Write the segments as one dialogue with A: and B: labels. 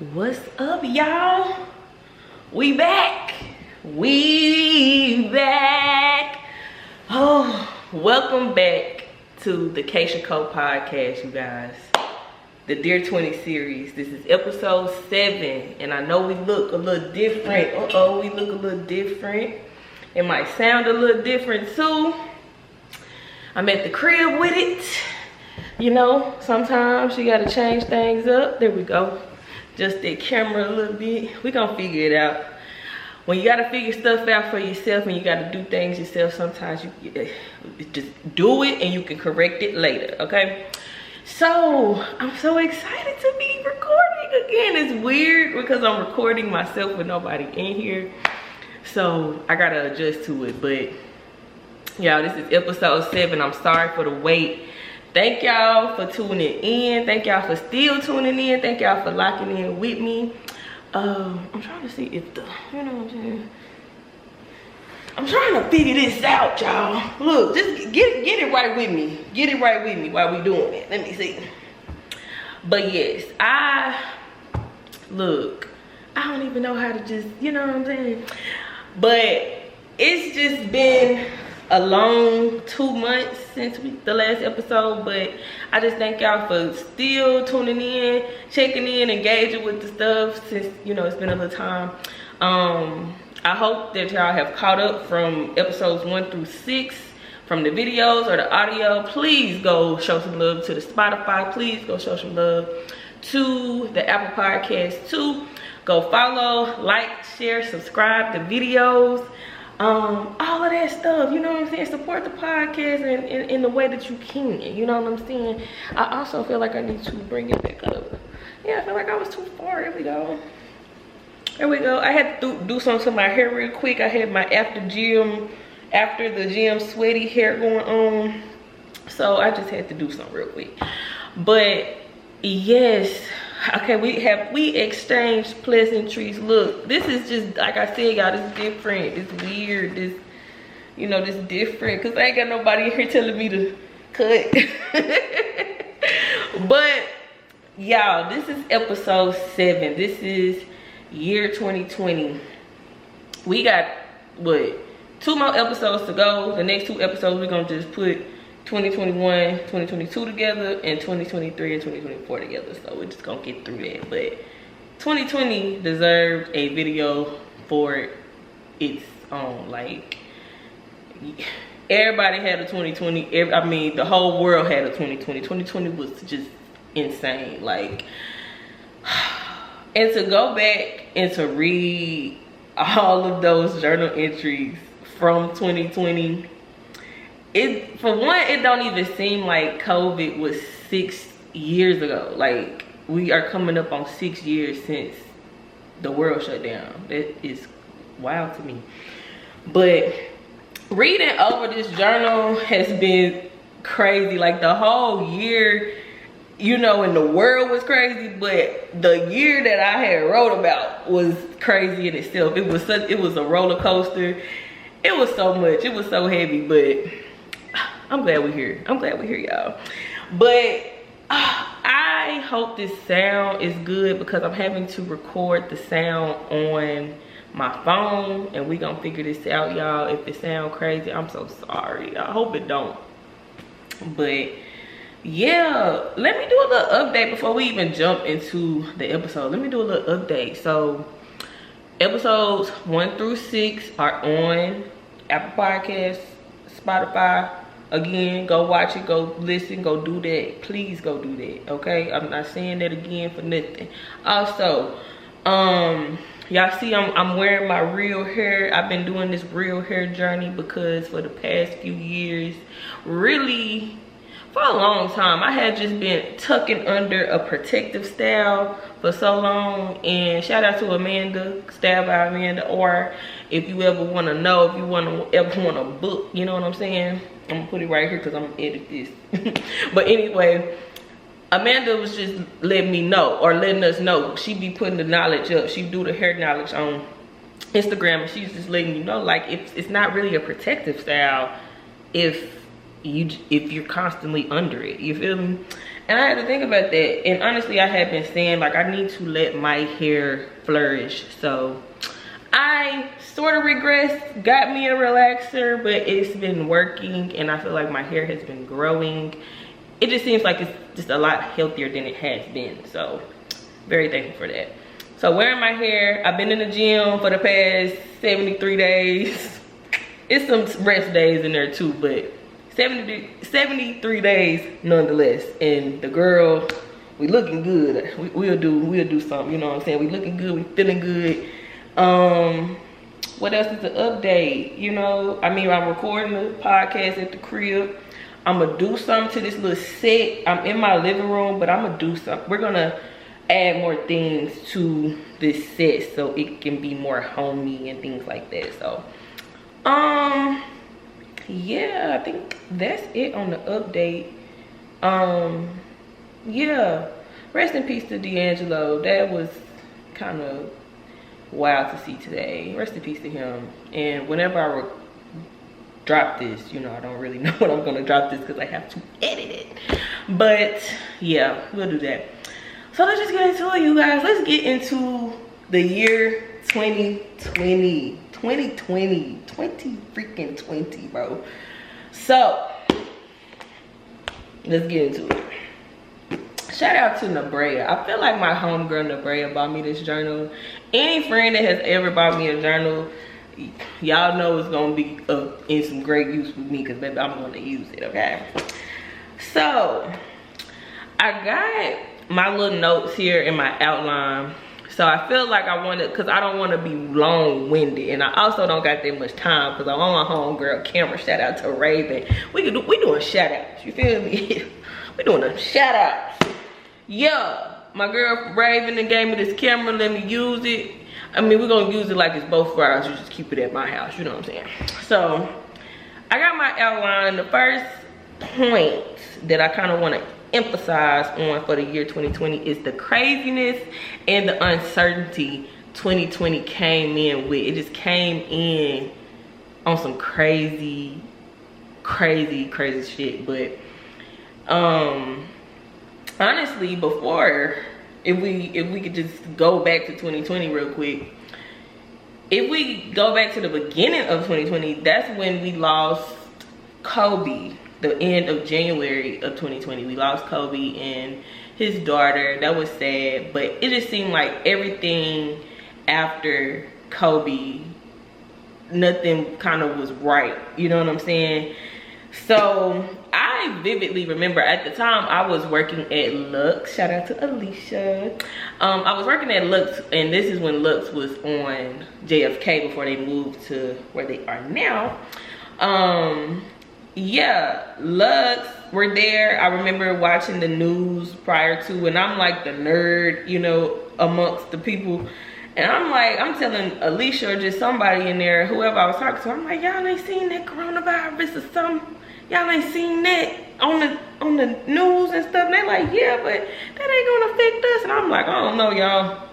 A: What's up, y'all? We back. We back. Oh, welcome back to the Keisha Cole podcast, you guys. The Dear 20 series. This is episode 7, and I know we look a little different. We look a little different. It might sound a little different too. I'm at the crib with it. You know, sometimes you gotta change things up. There we go. Just that camera a little bit. We gonna figure it out. When you gotta figure stuff out for yourself and you gotta do things yourself, sometimes you just do it and you can correct it later, okay? So, I'm so excited to be recording again. It's weird because I'm recording myself with nobody in here. So, I gotta adjust to it. But, y'all, this is episode 7. I'm sorry for the wait. Thank y'all for tuning in. Thank y'all for still tuning in. Thank y'all for locking in with me. I'm trying to see if you know what I'm saying? I'm trying to figure this out, y'all. Look, just get it right with me. Get it right with me while we doing it. Let me see. But yes, I don't even know how to just, you know what I'm saying? But it's just been a long 2 months since the last episode, but I just thank y'all for still tuning in, checking in, engaging with the stuff since, you know, it's been a little time. I hope that y'all have caught up from episodes 1 through 6 from the videos or the audio. Please go show some love to the Spotify. Please go show some love to the Apple Podcast too. Go follow, like, share, subscribe to videos. All of that stuff, you know what I'm saying? Support the podcast in the way that you can, you know what I'm saying? I also feel like I need to bring it back up. Yeah, I feel like I was too far. Here we go. There we go. I had to do something to my hair real quick. I had my after the gym sweaty hair going on. So I just had to do something real quick. But yes, okay, we exchanged pleasantries. Look, this is just, like I said, y'all, this is different, it's weird, this, you know, this different, because I ain't got nobody in here telling me to cut. But y'all, this is episode 7. This is year 2020. We got what, 2 more episodes to go. The next 2 episodes we're gonna just put 2021, 2022 together, and 2023 and 2024 together. So we're just gonna get through that. But 2020 deserved a video for its own. Like, everybody had a 2020. I mean, the whole world had a 2020. 2020 was just insane. Like, and to go back and to read all of those journal entries from 2020, for one, it don't even seem like COVID was 6 years ago. Like, we are coming up on 6 years since the world shut down. That is wild to me. But reading over this journal has been crazy. Like, the whole year, you know, and the world was crazy, but the year that I had wrote about was crazy in itself. It was a roller coaster. It was so much. It was so heavy, but I'm glad we're here. I'm glad we're here, y'all. But I hope this sound is good because I'm having to record the sound on my phone, and we gonna figure this out, y'all. If it sound crazy, I'm so sorry. I hope it don't. But yeah, let me do a little update before we even jump into the episode. Let me do a little update. So episodes 1 through 6 are on Apple Podcasts, Spotify. Again, go watch it, go listen, go do that. Please go do that, okay? I'm not saying that again for nothing. Also, y'all see I'm wearing my real hair. I've been doing this real hair journey because for the past few years, really, for a long time, I had just been tucking under a protective style for so long. And shout out to Amanda, Style by Amanda. Or if you ever want to know, if you ever want to book, you know what I'm saying? I'm gonna put it right here because I'm gonna edit this. But anyway, Amanda was just letting me know, or letting us know. She be putting the knowledge up. She do the hair knowledge on Instagram, and she's just letting you know, like, it's not really a protective style if if you're constantly under it, you feel me? And I had to think about that. And honestly, I had been saying like I need to let my hair flourish. So I sort of regressed, got me a relaxer, but it's been working and I feel like my hair has been growing. It just seems like it's just a lot healthier than it has been. So very thankful for that. So wearing my hair, I've been in the gym for the past 73 days. It's some rest days in there too, but 73 days nonetheless. And the girl, we looking good. We'll do something, you know what I'm saying? We looking good, we feeling good. What else is the update? You know, I mean, I'm recording the podcast at the crib. I'm gonna do something to this little set. I'm in my living room, but I'm gonna do something. We're gonna add more things to this set so it can be more homey and things like that. So yeah, I think that's it on the update. Yeah, rest in peace to D'Angelo. That was kind of wild to see today. Rest in peace to him. And whenever I drop this, you know, I don't really know when I'm gonna drop this because I have to edit it, but yeah, we'll do that. So let's just get into it, you guys. Let's get into the year 2020 freaking 20, bro. So let's get into it. Shout out to Nebrea. I feel like my homegirl Nebrea bought me this journal. Any friend that has ever bought me a journal, y'all know it's gonna be in some great use with me, because baby, I'm gonna use it, okay? So I got my little notes here in my outline. So I feel like I want to, because I don't want to be long-winded, and I also don't got that much time because I'm on my homegirl camera. Shout out to Raven. We doing shout outs, you feel me? We doing a shout outs. Yeah, my girl Raven and gave me this camera, let me use it. I mean, we're gonna use it like it's both for ours. You just keep it at my house, you know what I'm saying? So I got my outline. The first point that I kind of want to emphasize on for the year 2020 is the craziness and the uncertainty 2020 came in with. It just came in on some crazy shit. But honestly, before, if we could just go back to 2020 real quick, if we go back to the beginning of 2020, that's when we lost Kobe. The end of January of 2020, we lost Kobe and his daughter. That was sad, but it just seemed like everything after Kobe, nothing kind of was right, you know what I'm saying? So I vividly remember at the time I was working at Lux. Shout out to Alicia. I was working at Lux, and this is when Lux was on JFK before they moved to where they are now. Yeah, Lux, we're there. I remember watching the news prior to, and I'm like the nerd, you know, amongst the people. And I'm telling Alicia or just somebody in there, whoever I was talking to, I'm like, y'all ain't seen that coronavirus or something? Y'all ain't seen that on the news and stuff? And they're like, yeah, but that ain't gonna affect us. And I'm like, I don't know, y'all.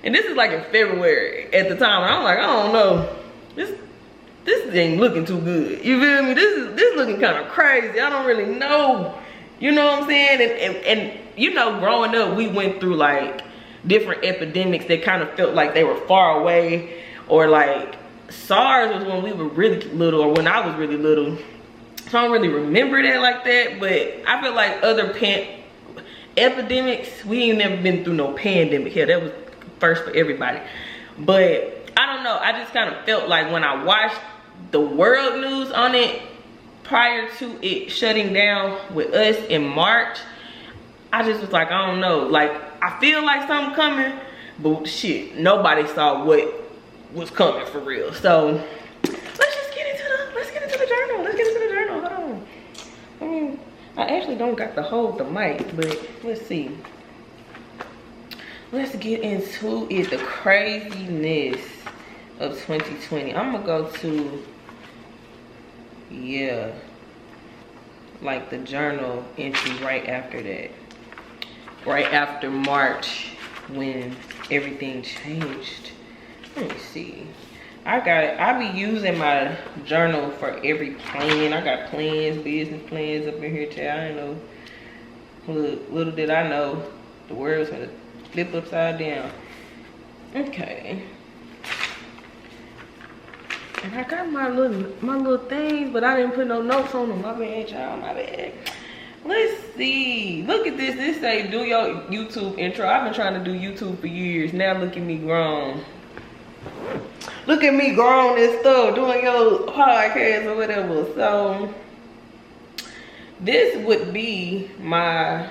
A: And this is like in February at the time. And I'm like, I don't know. This ain't looking too good. You feel me? This looking kind of crazy. I don't really know. You know what I'm saying? And you know, growing up, we went through like different epidemics that kind of felt like they were far away, or like SARS was when we were really little, or when I was really little. So I don't really remember that like that, but I feel like other epidemics, we ain't never been through no pandemic here. That was first for everybody. But I don't know, I just kind of felt like when I watched the world news on it prior to it shutting down with us in March, I just was like, I don't know, like I feel like something coming, but shit, nobody saw what was coming for real. So let's get into the journal. Let's get into the journal. Hold on. I mean, I actually don't got to hold the mic, but let's see. Let's get into it. The craziness of 2020. I'm gonna go to, yeah, like the journal entry right after that. Right after March, when everything changed. Let me see. I be using my journal for every plan. I got plans, business plans up in here, child. I know. Little did I know the world was gonna flip upside down. Okay. And I got my little things, but I didn't put no notes on them. My bad, y'all, my bad. Let's see. Look at this. This say do your YouTube intro. I've been trying to do YouTube for years. Now look at me grown. Look at me grown and stuff, doing your podcast or whatever. So this would be my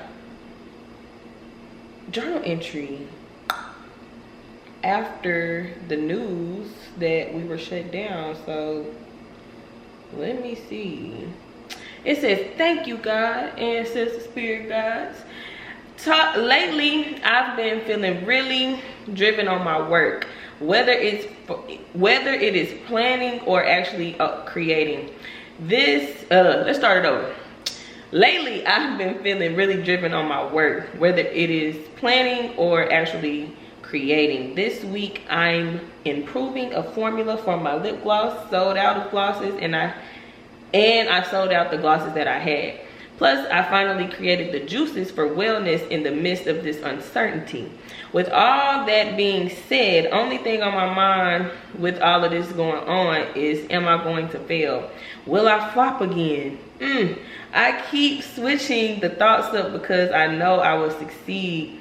A: journal entry after the news that we were shut down. So let me see. It says, thank you, God, ancestors, spirit guides. Lately, I've been feeling really driven on my work, whether it is planning or actually creating. Let's start it over. Lately, I've been feeling really driven on my work, whether it is planning or actually creating. This week, I'm improving a formula for my lip gloss, sold out of glosses, and I sold out the glosses that I had. Plus, I finally created the juices for wellness in the midst of this uncertainty. With all that being said, only thing on my mind with all of this going on is, am I going to fail? Will I flop again? I keep switching the thoughts up because I know I will succeed.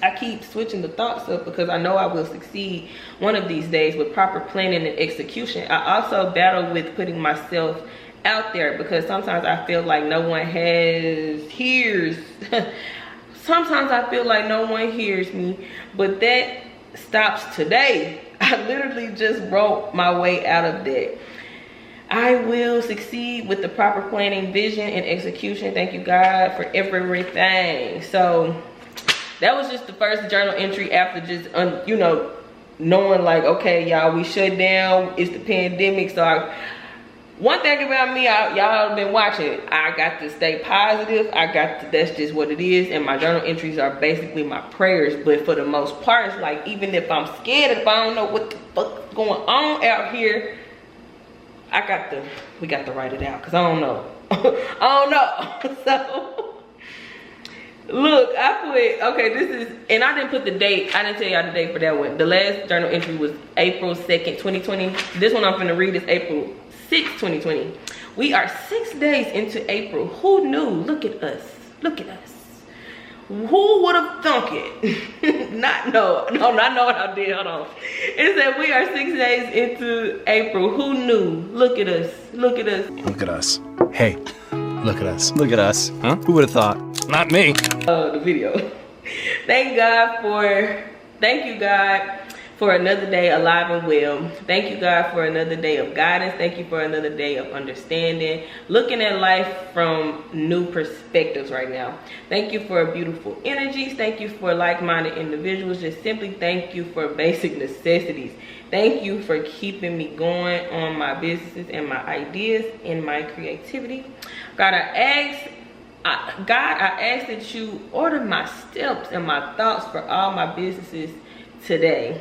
A: I keep switching the thoughts up because I know I will succeed one of these days with proper planning and execution. I also battle with putting myself out there because sometimes I feel like no one hears. Sometimes I feel like no one hears me, but that stops today. I literally just wrote my way out of that. I will succeed with the proper planning, vision, and execution. Thank you, God, for everything. So that was just the first journal entry after just, knowing like, okay, y'all, we shut down. It's the pandemic. So one thing about me, y'all have been watching, I got to stay positive. That's just what it is. And my journal entries are basically my prayers. But for the most part, it's like, even if I'm scared, if I don't know what the fuck's going on out here, we got to write it out. Because I don't know. I don't know. So look, this is, and I didn't put the date. I didn't tell y'all the date for that one. The last journal entry was April 2nd, 2020. This one I'm finna read is April 6th, 2020. We are 6 days into April. Who knew? Look at us. Look at us. Who would have thunk it? Not know what I did. Hold on. It said we are 6 days into April. Who knew? Look at us. Look at us.
B: Look at us. Hey, look at us. Look at us. Huh? Who would have thought? Not me.
A: The video. Thank you, God, for another day alive and well. Thank you, God, for another day of guidance. Thank you for another day of understanding, looking at life from new perspectives right now. Thank you for beautiful energies. Thank you for like-minded individuals. Just simply thank you for basic necessities. Thank you for keeping me going on my businesses and my ideas and my creativity. God, I ask that you order my steps and my thoughts for all my businesses today.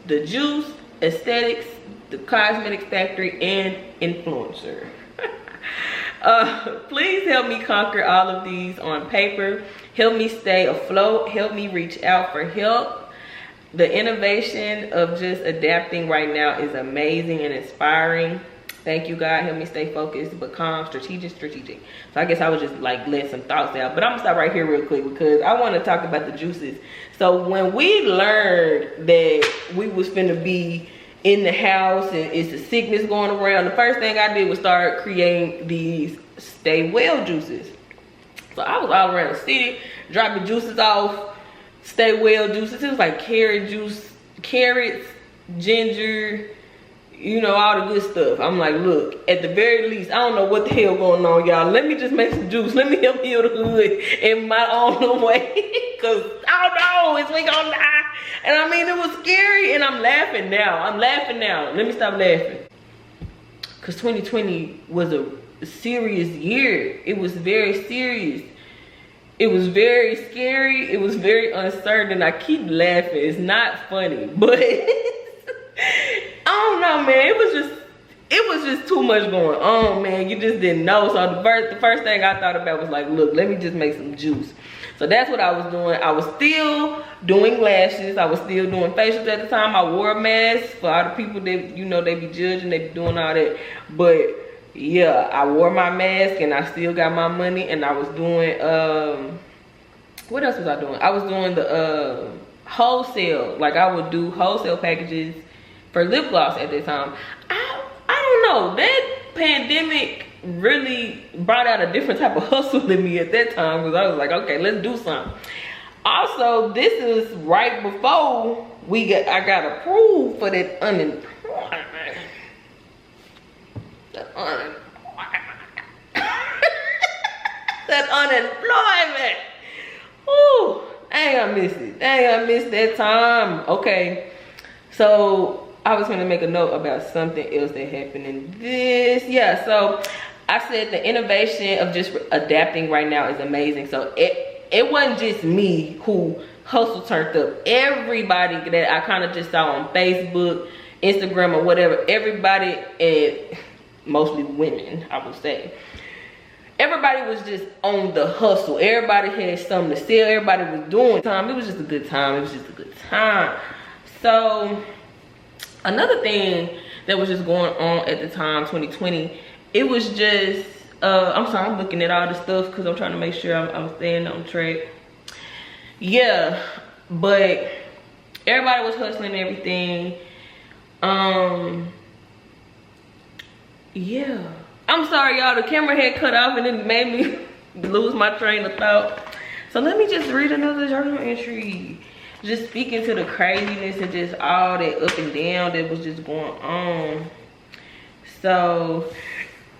A: The juice, aesthetics, the cosmetics factory, and influencer. Please help me conquer all of these on paper. Help me stay afloat. Help me reach out for help. The innovation of just adapting right now is amazing and inspiring. Thank you, God. Help me stay focused, but calm, strategic. So I guess I was just like letting some thoughts out. But I'm gonna stop right here real quick because I want to talk about the juices. So when we learned that we was finna be in the house and it's a sickness going around, the first thing I did was start creating these stay well juices. So I was all around the city, dropping juices off, stay well juices. It was like carrot juice, carrots, ginger, all the good stuff. I'm like, look, at the very least, I don't know what the hell going on, y'all. Let me just make some juice. Let me help heal the hood in my own way. Because I don't know, is we gonna die? And I mean, it was scary, and I'm laughing now. Let me stop laughing. Because 2020 was a serious year. It was very serious. It was very scary. It was very uncertain. I keep laughing. It's not funny, but I don't know, man. It was just too much going on, man. You just didn't know. So the first thing I thought about was like, look, let me just make some juice. So that's what I was doing. I was still doing lashes. I was still doing facials at the time. I wore a mask for all the people that, you know, they be judging, they be doing all that. But yeah, I wore my mask and I still got my money, and I was doing, what else was I doing? I was doing the wholesale. Like I would do wholesale packages for lip gloss at that time. I don't know, that pandemic really brought out a different type of hustle in me at that time, because I was like, okay, let's do something. Also, this is right before I got approved for that unemployment. That unemployment. Ooh, I ain't gonna miss it. I ain't gonna miss that time. Okay, so I was gonna make a note about something else that happened in this. Yeah, so I said the innovation of just adapting right now is amazing. So it wasn't just me who hustle turned up. Everybody that I kind of just saw on Facebook, Instagram, or whatever, everybody, and mostly women, I would say, everybody was just on the hustle. Everybody had something to sell. Everybody was doing it was just a good time. It was just a good time. So another thing that was just going on at the time, 2020, it was just, I'm sorry, I'm looking at all the stuff because I'm trying to make sure I'm staying on track. Yeah, but everybody was hustling and everything. Yeah. I'm sorry, y'all, the camera had cut off and it made me lose my train of thought. So let me just read another journal entry. Just speaking to the craziness and just all that up and down that was just going on. So,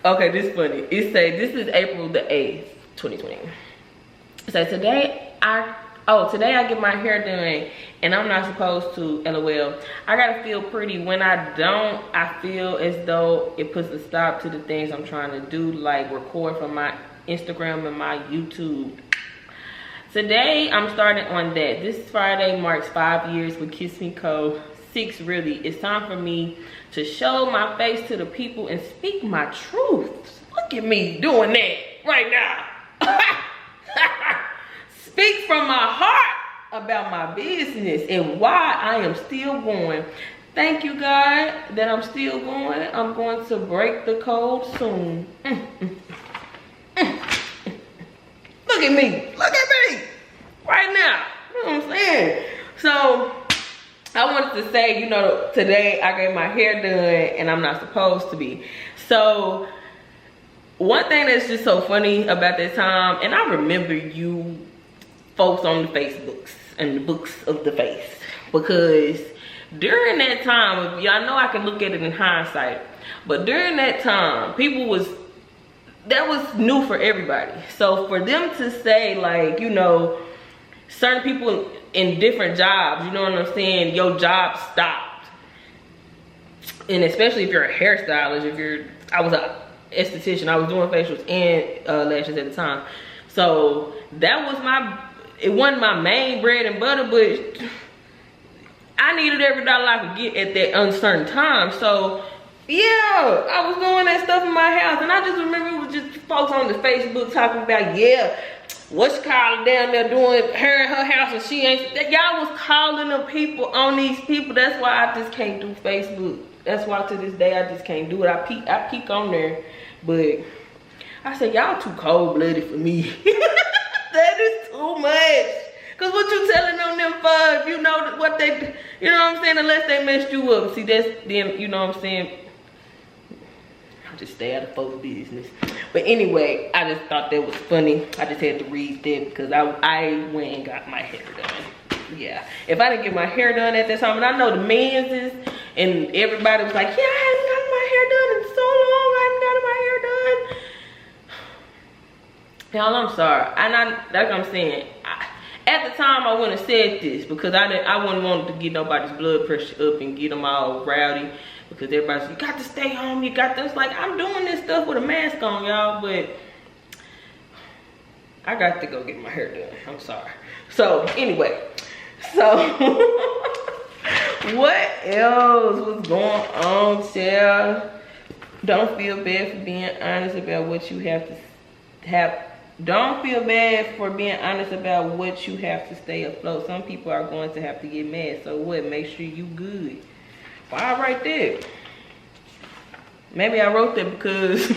A: okay, this is funny. It say, this is April the 8th, 2020. So today I get my hair done and I'm not supposed to, LOL. I gotta feel pretty. When I don't, I feel as though it puts a stop to the things I'm trying to do, like record for my Instagram and my YouTube. Today, I'm starting on that. This Friday marks 5 years with Kiss Me Co. 6 really. It's time for me to show my face to the people and speak my truths. Look at me doing that right now. Speak from my heart about my business and why I am still going. Thank you, God, that I'm still going. I'm going to break the code soon. Look at me. Look at me. Right now. You know what I'm saying? So, I wanted to say, you know, today I got my hair done and I'm not supposed to be. So, one thing that's just so funny about that time, and I remember you folks on the Facebooks and the books of the face, because during that time, y'all know I can look at it in hindsight, but during that time, that was new for everybody. So for them to say, like, you know, certain people in different jobs, you know what I'm saying, your job stopped. And especially if you're a hairstylist, I was a esthetician, I was doing facials and lashes at the time. So that was it wasn't my main bread and butter, but I needed every dollar I could get at that uncertain time. So yeah, I was doing that stuff in my house, and I just remember it was just folks on the Facebook talking about, yeah, what's Carla down there doing her in her house and she ain't. Y'all was calling them people on these people. That's why I just can't do Facebook. That's why to this day I just can't do it. I peek on there, but I said, y'all too cold-blooded for me. That is too much. Cause what you telling on them for, if you know what they, you know what I'm saying, unless they messed you up. See, that's them, you know what I'm saying. I'll just stay out of folks' business. But anyway, I just thought that was funny. I just had to read that because I went and got my hair done. Yeah, if I didn't get my hair done at that time, and I know the men's is, and everybody was like, yeah, I haven't gotten my hair done in so long. I haven't gotten my hair done. Y'all, I'm sorry. Like I'm saying, at the time I wouldn't have said this because I wouldn't want to get nobody's blood pressure up and get them all rowdy, because everybody's, you got to stay home, you got to. It's like, I'm doing this stuff with a mask on, y'all, but I got to go get my hair done. I'm sorry. So anyway, so What else was going on, child? Don't feel bad for being honest about what you have to have. Don't feel bad for being honest about what you have to stay afloat. Some people are going to have to get mad. So what? Make sure you good. Why right there? Maybe I wrote that because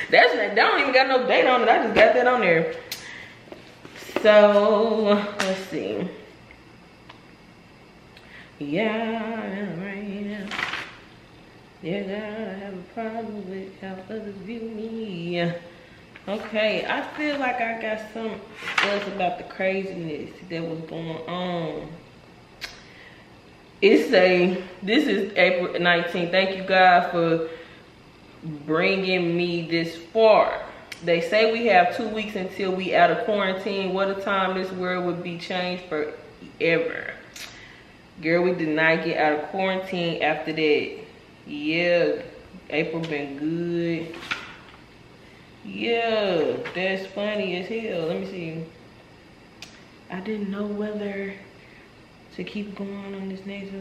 A: that don't even got no date on it. I just got that on there. So let's see. Yeah, right now. Yeah, I have a problem with how others view me. Okay, I feel like I got something else about the craziness that was going on. This is April 19th. Thank you, God, for bringing me this far. They say we have 2 weeks until we out of quarantine. What a time this world would be changed forever. Girl, we did not get out of quarantine after that. Yeah, April been good. Yeah, that's funny as hell. Let me see. I didn't know whether to keep going on this next.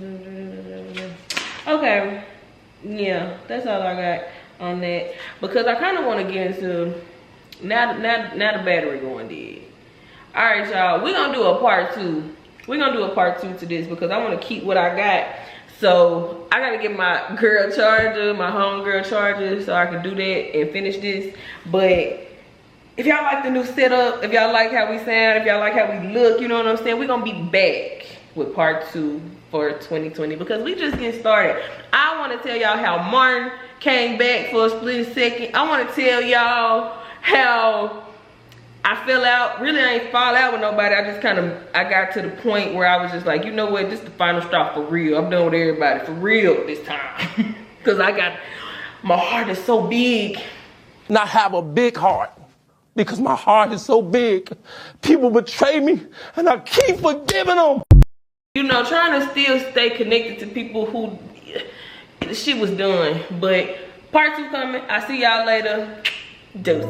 A: Okay, yeah, that's all I got on that, because I kind of want to get into now the battery going dead. All right, y'all, we're gonna do a part 2. We're gonna do a part 2 to this because I want to keep what I got. So I gotta get my girl charger, my home girl charger, so I can do that and finish this. But if y'all like the new setup, if y'all like how we sound, if y'all like how we look, you know what I'm saying, we're gonna be back with part 2 for 2020 because we just getting started. I want to tell y'all how Martin came back for a split second. I want to tell y'all how I fell out. Really, I ain't fall out with nobody. I just I got to the point where I was just like, you know what, this is the final straw for real. I'm done with everybody for real this time. Because my heart is so big.
C: And I have a big heart because my heart is so big. People betray me and I keep forgiving them.
A: You know, trying to still stay connected to people who the shit was done. But part 2 coming. I'll see y'all later. Deuces.